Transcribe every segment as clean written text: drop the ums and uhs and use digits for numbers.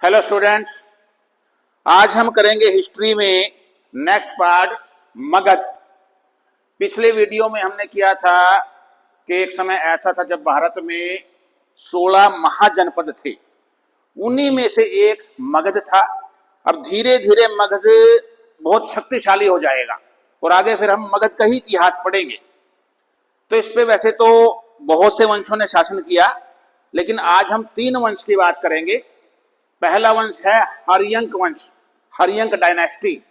Hello students, आज हम करेंगे हिस्ट्री में नेक्स्ट पार्ट मगध। पिछले वीडियो में हमने किया था कि एक समय ऐसा था जब भारत में 16 महाजनपद थे, उन्हीं में से एक मगध था। अब धीरे धीरे मगध बहुत शक्तिशाली हो जाएगा और आगे फिर हम मगध का ही इतिहास पढ़ेंगे। तो इस पे वैसे तो बहुत से वंशों ने शासन किया, लेकिन आज हम 3 वंश की बात करेंगे। पहला वंश है हर्यंक वंश, हर्यंक डायनेस्टी।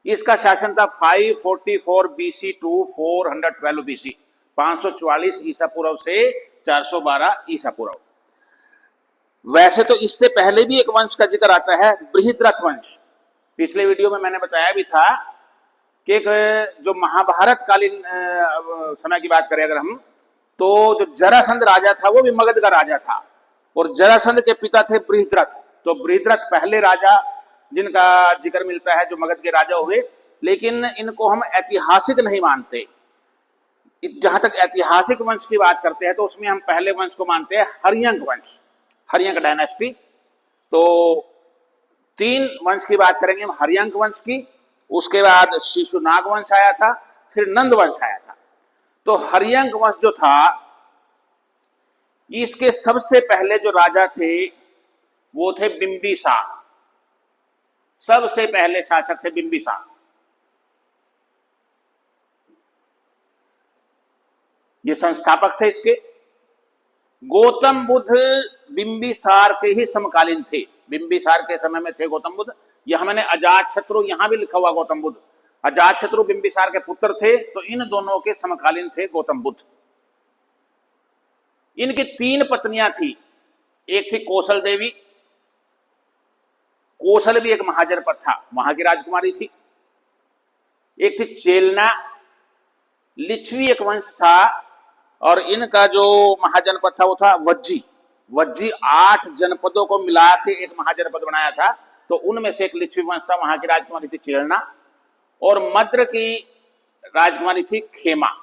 इसका शासन था 544 बीसी टू 412 बीसी, 544 ईसा पूर्व से 412 ईसा पूर्व। वैसे तो इससे पहले भी एक वंश का जिक्र आता है, बृहद्रथ वंश। पिछले वीडियो में मैंने बताया भी था कि एक जो महाभारत कालीन समय की बात करें अगर हम, तो जो जरासंध राजा था वो भी मगध का राजा था और जरासंध के पिता थे बृहद्रथ। तो बृहद्रथ पहले राजा जिनका जिक्र मिलता है जो मगध के राजा हुए, लेकिन इनको हम ऐतिहासिक नहीं मानते। जहां तक ऐतिहासिक वंश की बात करते हैं तो उसमें हम पहले वंश को मानते हैं हर्यंक वंश, हर्यंक डायनेस्टी। तो 3 वंश की बात करेंगे हम हर्यंक वंश की, उसके बाद शिशुनाग वंश आया था, फिर नंद वंश आया था। तो हर्यंक वंश जो था, इसके सबसे पहले जो राजा थे वो थे बिंबिसार। सबसे पहले शासक थे बिंबिसार। ये संस्थापक थे इसके। गौतम बुद्ध बिंबिसार के ही समकालीन थे, बिंबिसार के समय में थे गौतम बुद्ध। यहां मैंने अजातशत्रु, यहां भी लिखा हुआ गौतम बुद्ध। अजातशत्रु बिंबिसार के पुत्र थे, तो इन दोनों के समकालीन थे गौतम बुद्ध। इनकी 3 पत्नियां थी। एक थी कौशल देवी, कौशल भी एक महाजनपद था, वहां की राजकुमारी थी। एक थी चेलना, लिच्छवी एक वंश था, और इनका जो महाजनपद था वो था वज्जी। वज्जी 8 जनपदों को मिला के एक महाजनपद बनाया था, तो उनमें से एक लिच्छवी वंश था, वहां की राजकुमारी थी चेलना। और मद्र की राजकुमारी थी खेमा।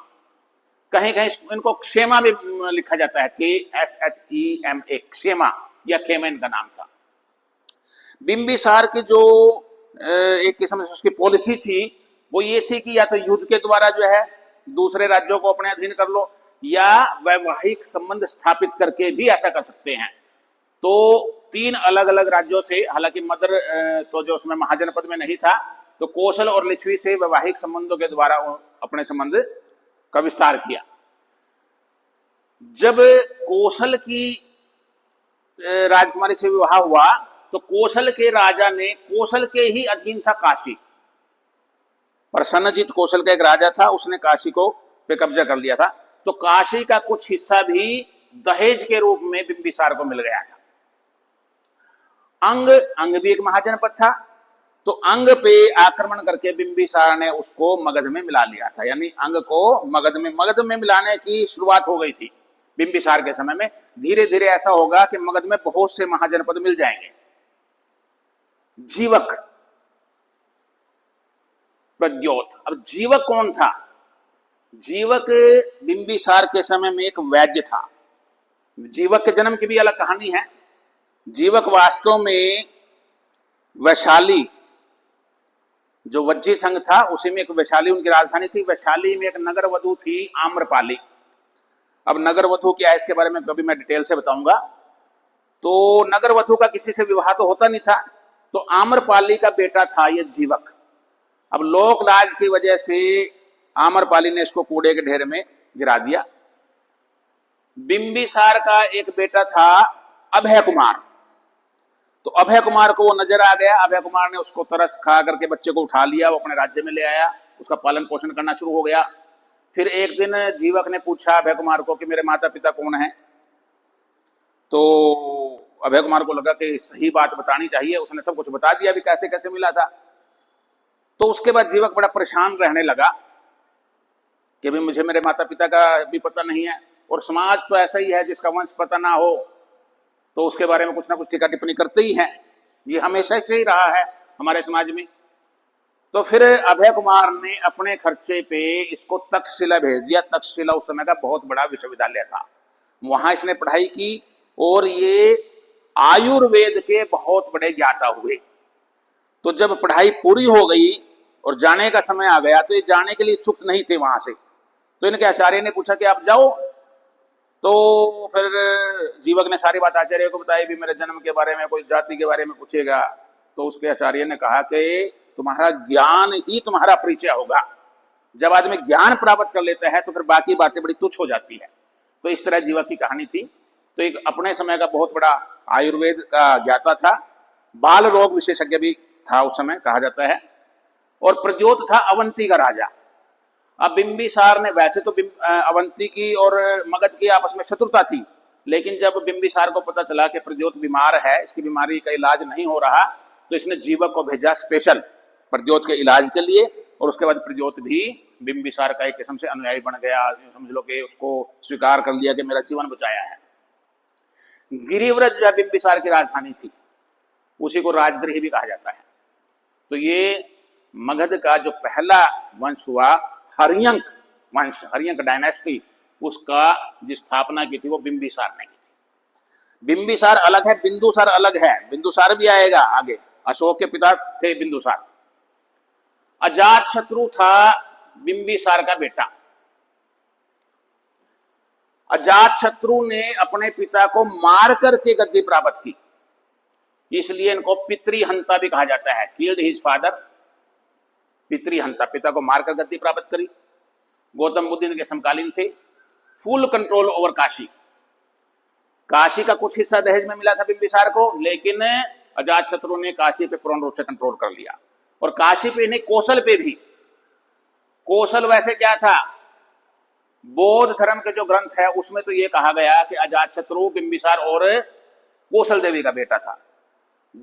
कहीं कहीं इनको क्षेमा भी लिखा जाता है, KSHEMA, क्षेमा या खेमा इनका नाम था। बिंबिसार की जो एक किस्म से उसकी पॉलिसी थी वो ये थी कि या तो युद्ध के द्वारा जो है दूसरे राज्यों को अपने अधीन कर लो, या वैवाहिक संबंध स्थापित करके भी ऐसा कर सकते हैं। तो 3 अलग अलग राज्यों से, हालांकि मद्र तो जो उसमें महाजनपद में नहीं था, तो कौशल और लिच्छवी से वैवाहिक संबंधों के द्वारा अपने संबंध का विस्तार किया। जब कौशल की राजकुमारी से विवाह हुआ तो कौशल के राजा ने, कौशल के ही अधीन था काशी, प्रसन्नजीत कौशल का एक राजा था, उसने काशी को पे कब्जा कर लिया था। तो काशी का कुछ हिस्सा भी दहेज के रूप में बिंबिसार को मिल गया था। अंग भी एक महाजनपद था, तो अंग पे आक्रमण करके बिंबिसार ने उसको मगध में मिला लिया था। यानी अंग को मगध में मिलाने की शुरुआत हो गई थी बिंबिसार के समय में। धीरे धीरे ऐसा होगा कि मगध में बहुत से महाजनपद मिल जाएंगे। जीवक, प्रद्योत। अब जीवक कौन था? जीवक बिंबिसार के समय में एक वैद्य था। जीवक के जन्म की भी अलग कहानी है। जीवक वास्तव में वैशाली, जो वज्जी संघ था उसी में एक वैशाली उनकी राजधानी थी। वैशाली में एक नगर वधु थी आम्रपाली। अब नगर वधु क्या है इसके बारे में कभी मैं डिटेल से बताऊंगा। तो नगर वधु का किसी से विवाह तो होता नहीं था, तो आम्रपाली का बेटा था ये जीवक। अब लोक लाज की वजह से आम्रपाली ने इसको कूड़े के ढेर में गिरा दिया। बिंबिसार का एक बेटा था अभय कुमार, तो अभय कुमार को वो नजर आ गया। अभय कुमार ने उसको तरस खा करके बच्चे को उठा लिया, वो अपने राज्य में ले आया, उसका पालन पोषण करना शुरू हो गया। फिर एक दिन जीवक ने पूछा अभय कुमार को कि मेरे माता पिता कौन हैं। तो अभय कुमार को लगा कि सही बात बतानी चाहिए, उसने सब कुछ बता दिया भी कैसे कैसे मिला था। तो उसके बाद जीवक बड़ा परेशान रहने लगा कि भाई मुझे मेरे माता पिता का भी पता नहीं है, और समाज तो ऐसा ही है जिसका वंश पता ना हो तो उसके बारे में कुछ ना कुछ टीका टिप्पणी करते ही हैं। ये हमेशा से ही रहा है हमारे समाज में। तो फिर अभय कुमार ने अपने खर्चे पे इसको तक्षशिला भेज दिया। तक्षशिला उस समय का बहुत बड़ा विश्वविद्यालय था, वहां इसने पढ़ाई की और ये आयुर्वेद के बहुत बड़े ज्ञाता हुए। तो जब पढ़ाई पूरी हो गई और जाने का समय आ गया तो ये जाने के लिए इच्छुक नहीं थे वहां से। तो इनके आचार्य ने पूछा कि आप जाओ। तो फिर जीवक ने सारी बात आचार्य को बताई, भी मेरे जन्म के बारे में, कोई जाति के बारे में पूछेगा तो उसके आचार्य ने कहा कि तुम्हारा ज्ञान ही तुम्हारा परिचय होगा। जब आदमी ज्ञान प्राप्त कर लेता है तो फिर बाकी बातें बड़ी तुच्छ हो जाती है। तो इस तरह जीवक की कहानी थी। तो एक अपने समय का बहुत बड़ा आयुर्वेद का ज्ञाता था, बाल रोग विशेषज्ञ भी था उस समय कहा जाता है। और प्रद्योत था अवंती का राजा। अब बिंबिसार ने, वैसे तो अवंती की और मगध की आपस में शत्रुता थी, लेकिन जब बिंबिसार को पता चला कि प्रद्योत बीमार है, इसकी बीमारी का इलाज नहीं हो रहा, तो इसने जीवक को भेजा स्पेशल प्रद्योत के इलाज के लिए। और उसके बाद प्रद्योत भी बिंबिसार का एक किस्म से अनुयायी बन गया। समझ लो कि उसको स्वीकार कर लिया कि मेरा जीवन बचाया है। गिरिव्रज जो बिंबिसार की राजधानी थी, उसी को राजगृह भी कहा जाता है। तो ये मगध का जो पहला वंश हुआ, हर्यंक वंश, हर्यंक डायनेस्टी, उसका जिस स्थापना की थी वो बिंबिसार ने की थी। बिंबिसार अलग है, बिंदुसार अलग है। बिंदुसार भी आएगा आगे, अशोक के पिता थे बिंदुसार। अजात शत्रु था बिंबिसार का बेटा। अजात शत्रु ने अपने पिता को मार करके गद्दी प्राप्त की, इसलिए इनको पितृहंता भी कहा जाता है। किल्ड हिज फादर, पितृहंता, पिता को मारकर गद्दी प्राप्त करी। गौतम बुद्ध इनके समकालीन थे। Full control over Kashi. Kashi का कुछ हिस्सा दहेज में मिला था बिंबिसार को, लेकिन अजात शत्रु ने काशी पे पूर्ण रूप से कंट्रोल कर लिया। और काशी पे नहीं, कौशल पे भी। कौशल वैसे क्या था, बौद्ध धर्म के जो ग्रंथ है उसमें तो ये कहा गया कि अजात शत्रु बिंबिसार और कौशल देवी का बेटा था।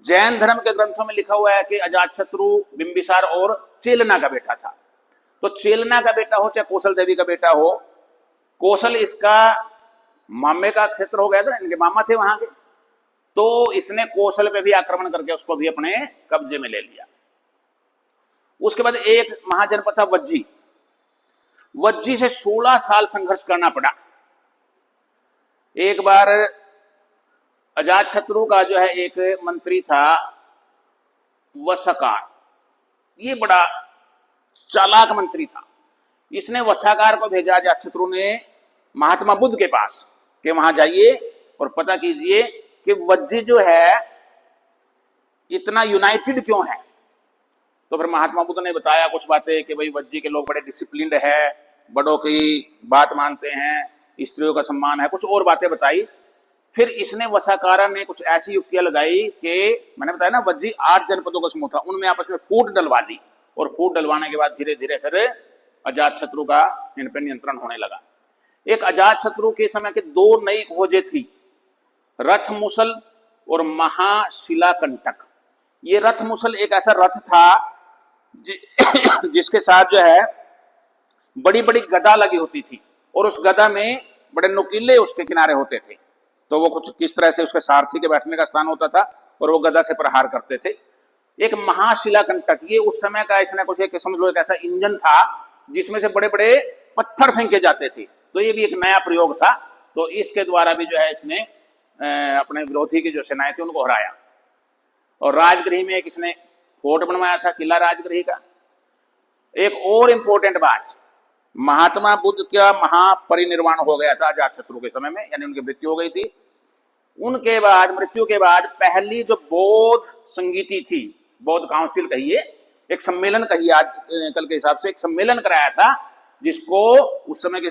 जैन धर्म के ग्रंथों में लिखा हुआ है कि अजात शत्रु बिंबिसार और चेलना का बेटा था। तो चेलना का बेटा हो चाहे कौशल देवी का बेटा हो, कौशल इसका मामे का क्षेत्र हो गया था, इनके मामा थे वहां के। तो इसने कौशल पे भी आक्रमण करके उसको भी अपने कब्जे में ले लिया। उसके बाद एक महाजनपद था वज्जी। वज्जी से 16 साल संघर्ष करना पड़ा। एक बार अजात शत्रु का जो है एक मंत्री था वसाकार, ये बड़ा चालाक मंत्री था। इसने वसाकार को भेजा अजात शत्रु ने महात्मा बुद्ध के पास कि वहां जाइए और पता कीजिए कि वज्जी जो है इतना यूनाइटेड क्यों है। तो फिर महात्मा बुद्ध ने बताया कुछ बातें कि भाई वज्जी के लोग बड़े डिसिप्लिन्ड है, बड़ों की बात मानते हैं, स्त्रियों का सम्मान है, कुछ और बातें बताई। फिर इसने वसाकारा ने कुछ ऐसी युक्तियां लगाई कि मैंने बताया ना वज्जी 8 जनपदों का समूह था, उनमें आपस में फूट डलवा दी। और फूट डलवाने के बाद धीरे धीरे फिर अजात शत्रु का इन पर नियंत्रण होने लगा। एक अजात शत्रु के समय के 2 नई खोजें थी, रथ मुसल और महाशिलाकंटक। ये रथ मुसल एक ऐसा रथ था जिसके साथ जो है बड़ी बड़ी गदा लगी होती थी, और उस गदा में बड़े नुकीले उसके किनारे होते थे। तो वो कुछ किस तरह से उसके सारथी के बैठने का स्थान होता था और वो गदा से प्रहार करते थे। एक महाशिलाकंटक, ये उस समय का इसने कुछ एक समझ लो एक ऐसा इंजन था जिसमें से बड़े बड़े पत्थर फेंके जाते थे। तो ये भी एक नया प्रयोग था। तो इसके द्वारा भी जो है इसने अपने विरोधी की जो सेनाएं थी उनको हराया। और राजगृह में एक इसने फोर्ट बनवाया था, किला राजगृह का। एक और इंपॉर्टेंट बात, महात्मा बुद्ध का महापरिनिर्वाण हो गया था अजात शत्रु के समय में, यानी उनकी मृत्यु हो गई थी। उनके बाद, मृत्यु के बाद पहली जो बौद्ध संगीति थी, बौद्ध काउंसिल कहिए, एक सम्मेलन कहिए, आज कल के हिसाब से एक सम्मेलन कराया था, जिसको उस समय के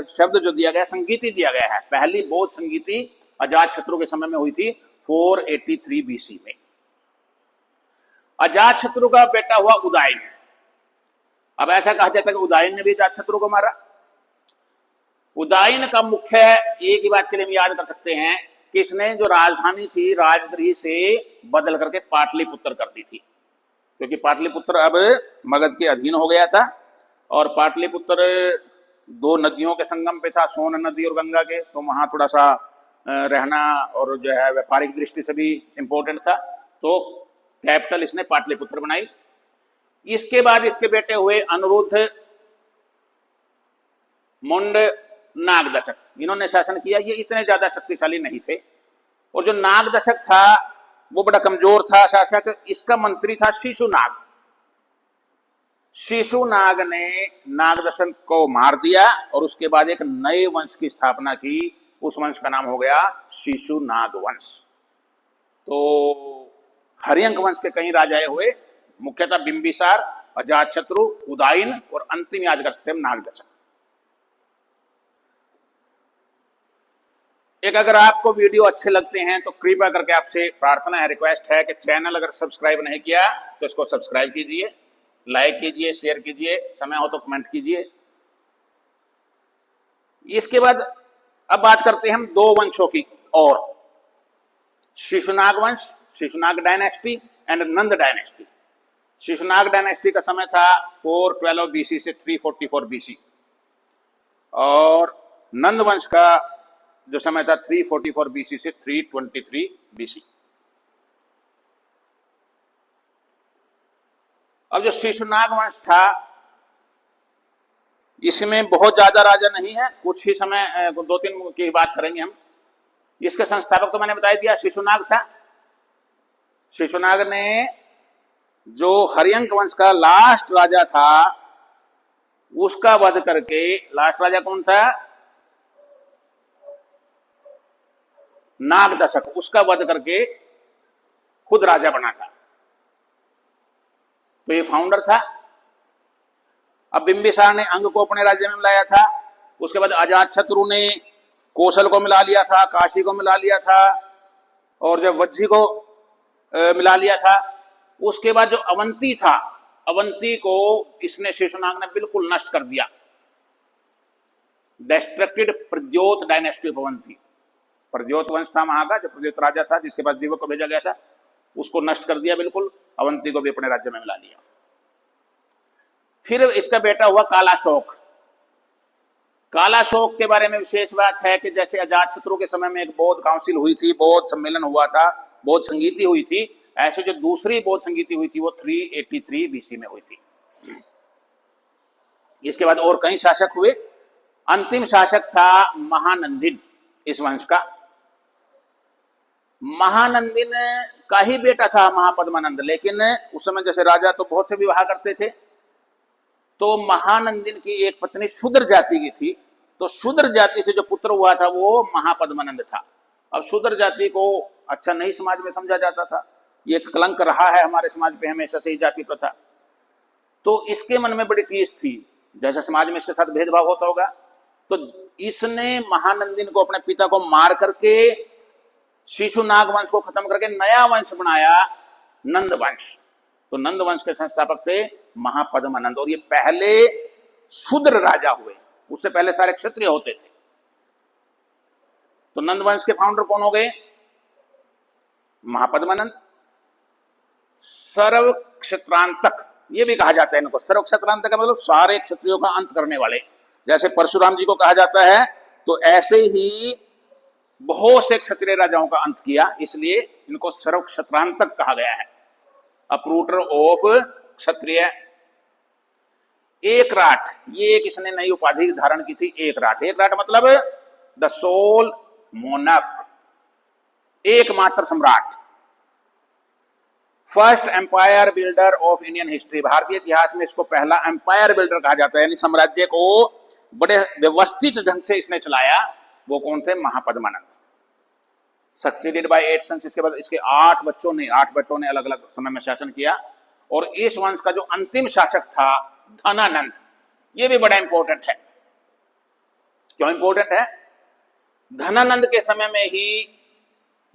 शब्द जो दिया गया संगीति दिया गया है। पहली बौद्ध संगीति अजात शत्रु के समय में हुई थी 483 बीसी में। अजात शत्रु का बेटा हुआ उदयन। अब ऐसा कहा जाता है कि उदयन ने भी अजात शत्रु को मारा। उदयन का मुख्य एक ही बात के लिए हम याद कर सकते हैं कि इसने जो राजधानी थी राजगृह से बदल करके पाटलिपुत्र कर दी थी, क्योंकि पाटलिपुत्र अब मगध के अधीन हो गया था। और पाटलिपुत्र 2 नदियों के संगम पे था, सोन नदी और गंगा के, तो वहां थोड़ा सा रहना और जो है व्यापारिक दृष्टि से भी इंपॉर्टेंट था। तो कैपिटल इसने पाटलिपुत्र बनाई। इसके बाद इसके बेटे हुए अनिरुद्ध, मुंड, नागदशक। इन्होंने शासन किया। ये इतने ज्यादा शक्तिशाली नहीं थे, और जो नाग दशक था वो बड़ा कमजोर था शासक, इसका मंत्री था शिशुनाग। शिशुनाग ने नागदशक को मार दिया और उसके बाद एक नए वंश की स्थापना की। उस वंश का नाम हो गया शिशुनाग वंश। तो हर्यंक वंश के कई राजाएं हुए, मुख्यतः बिंबिसार, अजातशत्रु, उदयन और अंतिम याद कर सकते हैं नागदशक। एक अगर आपको वीडियो अच्छे लगते हैं तो कृपया करके आपसे प्रार्थना है, रिक्वेस्ट है कि चैनल अगर सब्सक्राइब नहीं किया तो इसको सब्सक्राइब कीजिए, लाइक कीजिए, शेयर कीजिए, समय हो तो कमेंट कीजिए। इसके बाद अब बात करते हैं हम दो वंशों की और, शिशुनाग वंश, Shishunaga dynasty and Nanda dynasty. Shishunaga dynasty का समय था 412 बीसी से 344 बीसी और नंद वंश का जो समय था 344 बीसी से 323 बीसी। अब जो शिशुनाग वंश था इसमें बहुत ज्यादा राजा नहीं है, कुछ ही समय, दो तीन की बात करेंगे हम। इसके संस्थापक तो मैंने बता दिया शिशुनाग था। शिशुनाग ने जो हर्यंक वंश का लास्ट राजा था उसका वध करके, लास्ट राजा कौन था? नागदशक, उसका वध करके खुद राजा बना था। तो ये फाउंडर था। अब बिंबिसार ने अंग को अपने राज्य में मिलाया था। उसके बाद अजातशत्रु ने कौशल को मिला लिया था, काशी को मिला लिया था और जब वज्जी को मिला लिया था। उसके बाद जो अवंती था, अवंती को इसने शिशुनाग ने बिल्कुल नष्ट कर दिया। Distracted Pradyot dynasty of Avanti. Pradyot वंश था वहां का, जो प्रद्योत राजा था जिसके पास जीवक को भेजा गया था, उसको नष्ट कर दिया बिल्कुल। अवंती को भी अपने राज्य में मिला लिया। फिर इसका बेटा हुआ कालाशोक। कालाशोक के बारे में विशेष बात है कि जैसे अजातशत्रु के समय में एक बौद्ध काउंसिल हुई थी, बौद्ध सम्मेलन हुआ था, बौद्ध संगीति हुई थी, ऐसे जो दूसरी बौद्ध संगीति हुई थी वो 383 बीसी में हुई थी। इसके बाद और कई शासक हुए। अंतिम शासक था महानंदिन इस वंश का। महानंदिन का ही बेटा था महापद्मानंद, लेकिन उस समय जैसे राजा तो बहुत से विवाह करते थे, तो महानंदिन की एक पत्नी शूद्र जाति की थी। तो शूद्र जाति से जो पुत्र हुआ था वो महापद्मानंद था। अब शूद्र जाति को अच्छा नहीं समाज में समझा जाता था, ये कलंक रहा है हमारे समाज पे हमेशा से ही जाति प्रथा। तो इसके मन में बड़ी टीस थी, जैसा समाज में इसके साथ भेदभाव होता होगा, तो इसने महानंदिन को, अपने पिता को मार करके शिशुनाग वंश को खत्म करके नया वंश बनाया, नंद वंश। तो नंद वंश के संस्थापक थे महापद्मानंद और ये पहले शूद्र राजा हुए, उससे पहले सारे क्षत्रिय होते थे। तो नंद वंश के फाउंडर कौन हो गए? महापद्मानंद। सर्व क्षत्रांतक ये भी कहा जाता है इनको। सर्व क्षत्रांतक का मतलब सारे क्षत्रियों का अंत करने वाले। जैसे परशुराम जी को कहा जाता है, तो ऐसे ही बहुत से क्षत्रिय राजाओं का अंत किया, इसलिए इनको सर्व क्षत्रांतक कहा गया है। अपरूटर ऑफ क्षत्रिय। एक राट, ये एक इसने नई उपाधि धारण की थी, एक राट। एक राट मतलब द सोल मोनक, एकमात्र सम्राट। First empire builder of Indian history. भारतीय इतिहास में इसको पहला एम्पायर बिल्डर कहा जाता है, यानी साम्राज्य को बड़े व्यवस्थित ढंग से इसने चलाया। वो कौन थे? महापद्मानंद। Succeeded by 8 sons. इसके बाद इसके 8 बेटों ने अलग अलग समय में शासन किया। और इस वंश का जो अंतिम शासक था धनानंद, ये भी बड़ा इंपॉर्टेंट है। क्यों इंपॉर्टेंट है? धनानंद के समय में ही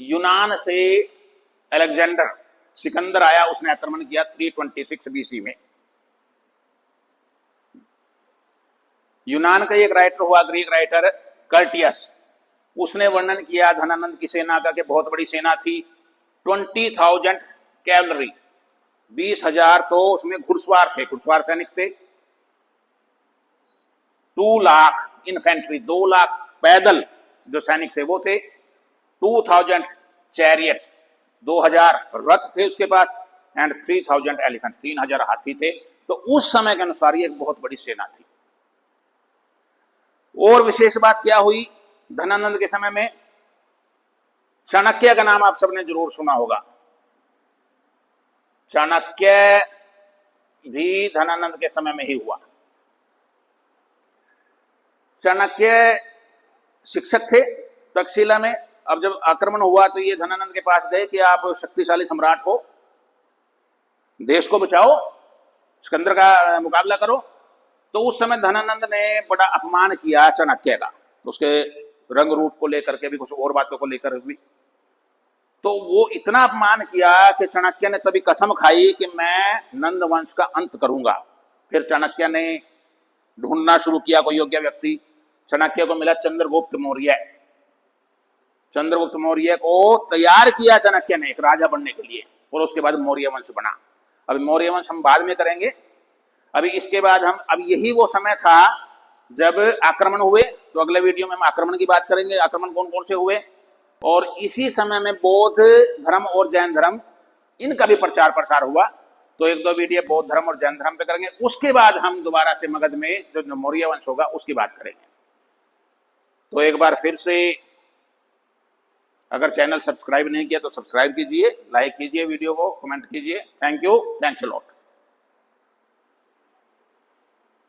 यूनान से अलेक्जेंडर सिकंदर आया, उसने आक्रमण किया 326 बीसी में। यूनान का एक राइटर हुआ, ग्रीक राइटर कर्टियस, उसने वर्णन किया धनानंद की सेना का कि बहुत बड़ी सेना थी, 20,000 कैवलरी, 20,000 तो उसमें घुड़सवार थे, घुड़सवार सैनिक थे, 2 लाख इन्फेंट्री, 2 लाख पैदल जो सैनिक थे वो थे, 2,000 चैरियट्स, 2,000 रथ थे उसके पास, एंड 3,000 एलिफेंट्स, 3,000 हाथी थे। तो उस समय के अनुसार ये एक बहुत बड़ी सेना थी। और विशेष बात क्या हुई धनानंद के समय में? चाणक्य का नाम आप सबने जरूर सुना होगा। चाणक्य भी धनानंद के समय में ही हुआ। चाणक्य शिक्षक थे तक्षशिला में। अब जब आक्रमण हुआ तो ये धनानंद के पास गए कि आप शक्तिशाली सम्राट हो, देश को बचाओ, सिकंदर का मुकाबला करो। तो उस समय धनानंद ने बड़ा अपमान किया चाणक्य का, उसके रंग रूप को लेकर के भी, कुछ और बातों को लेकर भी। तो वो इतना अपमान किया कि चाणक्य ने तभी कसम खाई कि मैं नंद वंश का अंत करूंगा। फिर चाणक्य ने ढूंढना शुरू किया कोई योग्य व्यक्ति। चाणक्य को मिला चंद्रगुप्त मौर्य। चंद्रगुप्त मौर्य को तैयार किया चाणक्य ने एक राजा बनने के लिए, और उसके बाद मौर्य वंश बना। अभी मौर्य वंश हम बाद में करेंगे। अभी इसके बाद हम, अब यही वो समय था जब आक्रमण हुए, तो अगले वीडियो में हम आक्रमण की बात करेंगे, आक्रमण कौन कौन से हुए। और इसी समय में बौद्ध धर्म और जैन धर्म, इनका भी प्रचार प्रसार हुआ। तो एक दो वीडियो बौद्ध धर्म और जैन धर्म पे करेंगे। उसके बाद हम दोबारा से मगध में जो मौर्य वंश होगा उसकी बात करेंगे। तो एक बार फिर से, अगर चैनल सब्सक्राइब नहीं किया तो सब्सक्राइब कीजिए, लाइक कीजिए वीडियो को, कमेंट कीजिए। Thank you, thanks a lot.